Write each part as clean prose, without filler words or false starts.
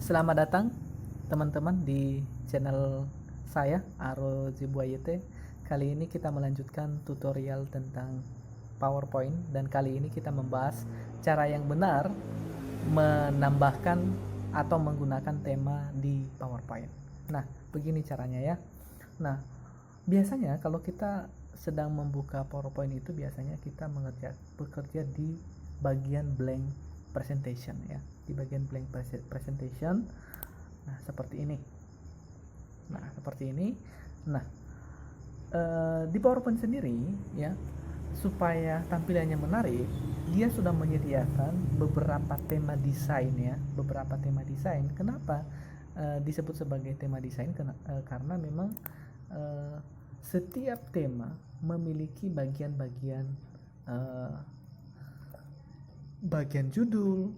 Selamat datang teman-teman di channel saya Aro Zibuayete. Kali ini kita melanjutkan tutorial tentang PowerPoint dan kali ini kita membahas cara yang benar menambahkan atau menggunakan tema di PowerPoint. Nah, begini caranya ya. Nah, biasanya kalau kita sedang membuka PowerPoint itu biasanya kita bekerja di bagian blank presentation ya, di bagian blank presentation. Nah, seperti ini. Nah, di PowerPoint sendiri ya, supaya tampilannya menarik, dia sudah menyediakan beberapa tema desain ya, beberapa tema desain. Kenapa disebut sebagai tema desain? Karena memang setiap tema memiliki bagian-bagian bagian judul,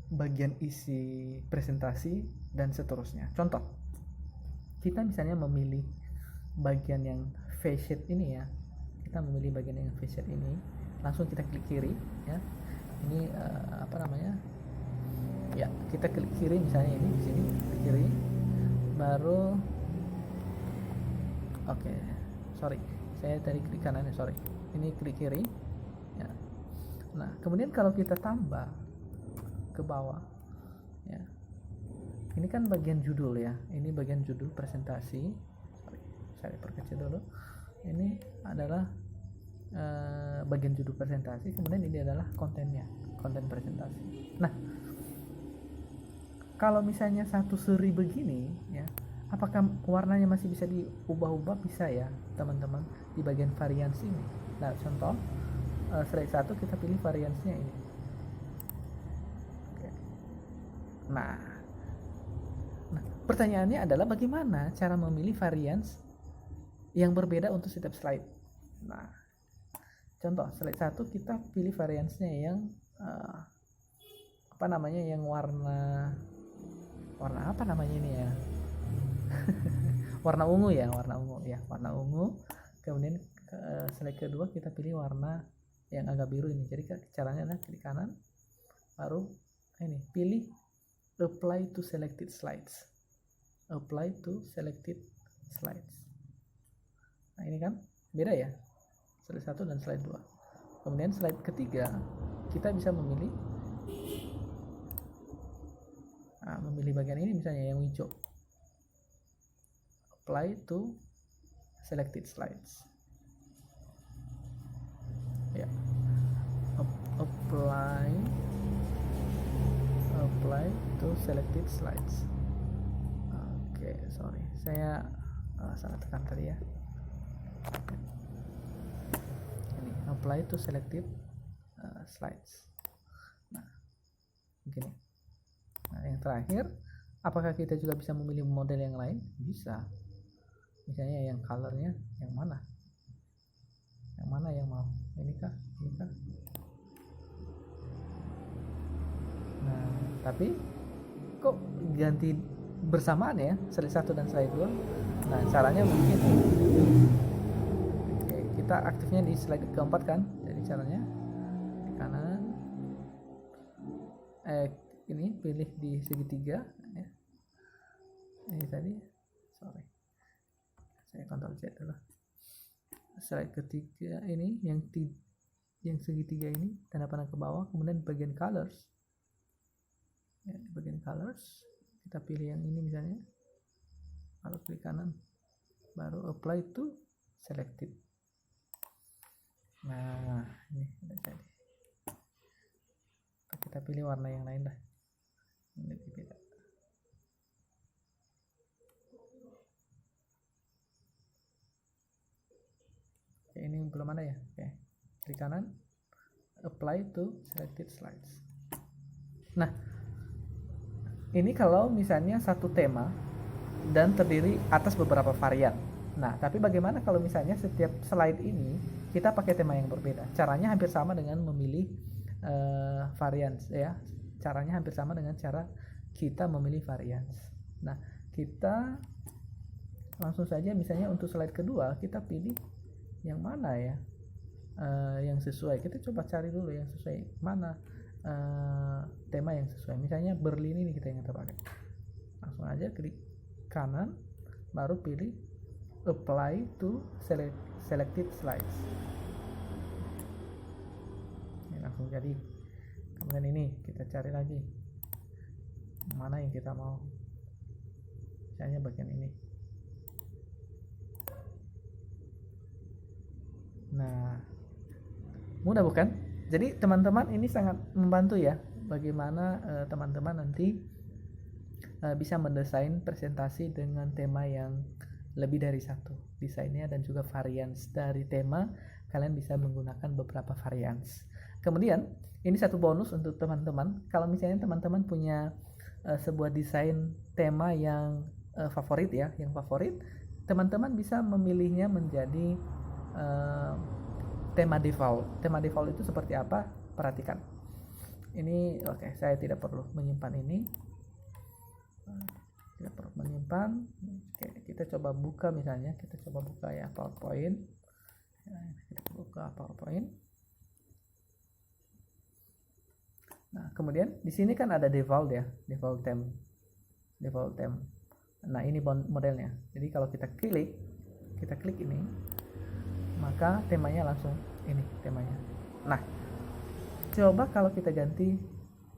bagian isi presentasi, dan seterusnya. Contoh, kita misalnya memilih bagian yang face sheet ini ya, kita memilih bagian yang face sheet ini, langsung kita klik kiri ya. Ini ya, kita klik kiri misalnya ini di sini, klik kiri, baru sorry, saya tadi klik kanan ya, sorry, ini klik kiri ya. Nah, kemudian kalau kita tambah ke bawah ya, ini kan bagian judul ya, ini bagian judul presentasi. Sorry, saya perkecil dulu. Ini adalah bagian judul presentasi, kemudian ini adalah kontennya, konten presentasi. Nah, kalau misalnya satu seri begini ya, apakah warnanya masih bisa diubah-ubah? Bisa ya teman-teman, di bagian variansi ini. Nah, contoh slide 1 kita pilih variansinya ini. Oke. Nah, pertanyaannya adalah bagaimana cara memilih varians yang berbeda untuk setiap slide. Nah, contoh slide 1 kita pilih variansnya yang yang warna apa namanya ini ya? warna ungu ya. Kemudian slide kedua kita pilih warna yang agak biru ini. Jadi caranya adalah klik kanan, baru ini pilih apply to selected slides. Nah, ini kan beda ya, slide 1 dan slide 2. Kemudian slide ketiga kita bisa memilih bagian ini misalnya yang hijau, apply to selected slides ya. Apply to selected slides. Oke, sorry, saya salah tekan tadi ya. Ini apply to selected slides. Nah, begini. Nah, yang terakhir, apakah kita juga bisa memilih model yang lain? Bisa. Misalnya yang colornya yang mana yang mau, ini kah? Nah, tapi kok ganti bersamaan ya, slide 1 dan slide 2? Nah, caranya mungkin kita aktifnya di slide keempat kan. Jadi caranya di kanan, ini pilih di segitiga ya. Ini tadi, sorry, saya Ctrl Z dulu. Slide ketiga ini yang segitiga ini, tanda panah ke bawah, kemudian bagian colors ya, di bagian colors kita pilih yang ini misalnya, lalu klik kanan, baru apply to selected. Nah, ini udah jadi. Kita pilih warna yang lain dah, ini lebih beda. Oke, ini belum ada ya. Oke, klik kanan, apply to selected slides. Nah, ini kalau misalnya satu tema dan terdiri atas beberapa varian. Nah, tapi bagaimana kalau misalnya setiap slide ini kita pakai tema yang berbeda? Caranya hampir sama dengan memilih varians ya. Caranya hampir sama dengan cara kita memilih varians. Nah, kita langsung saja misalnya untuk slide kedua kita pilih yang mana ya, yang sesuai. Kita coba cari dulu yang sesuai mana. tema yang sesuai. Misalnya Berlin ini kita yang kita pakai, langsung aja klik kanan, baru pilih apply to selected slides. Ini langsung jadi. Kemudian ini kita cari lagi mana yang kita mau, misalnya bagian ini. Nah, mudah bukan? Jadi teman-teman, ini sangat membantu ya, bagaimana teman-teman nanti bisa mendesain presentasi dengan tema yang lebih dari satu desainnya, dan juga varians dari tema. Kalian bisa menggunakan beberapa varians. Kemudian ini satu bonus untuk teman-teman, kalau misalnya teman-teman punya sebuah desain tema yang favorit ya, yang favorit, teman-teman bisa memilihnya menjadi tema default. Tema default itu seperti apa? Perhatikan. Ini oke, saya tidak perlu menyimpan ini. Tidak perlu menyimpan. Oke, kita coba buka, misalnya kita coba buka ya PowerPoint. Kita buka PowerPoint. Nah, kemudian di sini kan ada default ya, default theme. Nah, ini modelnya. Jadi kalau kita klik ini, maka temanya langsung ini temanya. Nah, coba kalau kita ganti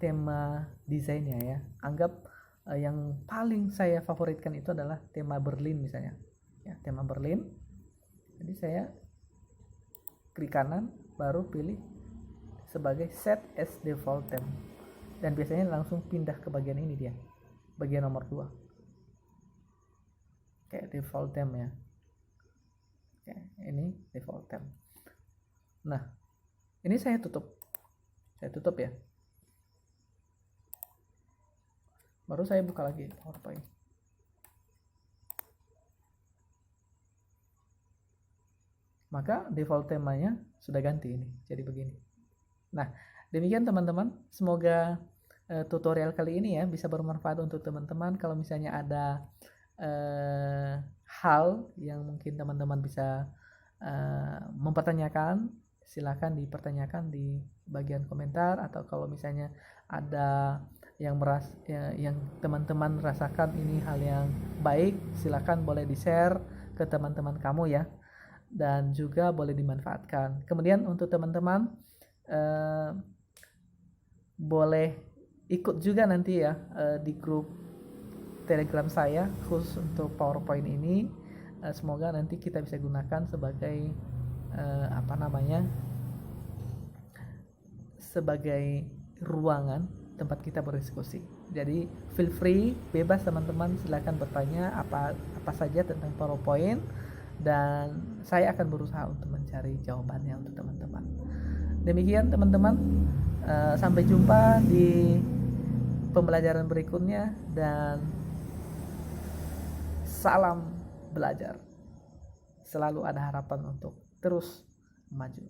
tema desainnya ya, anggap yang paling saya favoritkan itu adalah tema Berlin misalnya ya, tema Berlin. Jadi saya klik kanan, baru pilih sebagai set as default theme, dan biasanya langsung pindah ke bagian ini, dia bagian nomor 2 kayak default theme ya. Oke, ini default theme. Nah, ini saya tutup ya, baru saya buka lagi PowerPoint. Maka default temanya sudah ganti, ini jadi begini. Nah, demikian teman-teman, semoga tutorial kali ini ya bisa bermanfaat untuk teman-teman. Kalau misalnya ada hal yang mungkin teman-teman bisa mempertanyakan, silakan dipertanyakan di bagian komentar, atau kalau misalnya ada yang yang teman-teman rasakan ini hal yang baik, silakan boleh di-share ke teman-teman kamu ya, dan juga boleh dimanfaatkan. Kemudian untuk teman-teman boleh ikut juga nanti ya di grup Telegram saya khusus untuk PowerPoint ini. Semoga nanti kita bisa gunakan sebagai sebagai ruangan tempat kita berdiskusi. Jadi feel free, bebas teman-teman, silakan bertanya apa saja tentang PowerPoint, dan saya akan berusaha untuk mencari jawabannya untuk teman-teman. Demikian teman-teman, sampai jumpa di pembelajaran berikutnya, dan salam belajar. Selalu ada harapan untuk terus maju.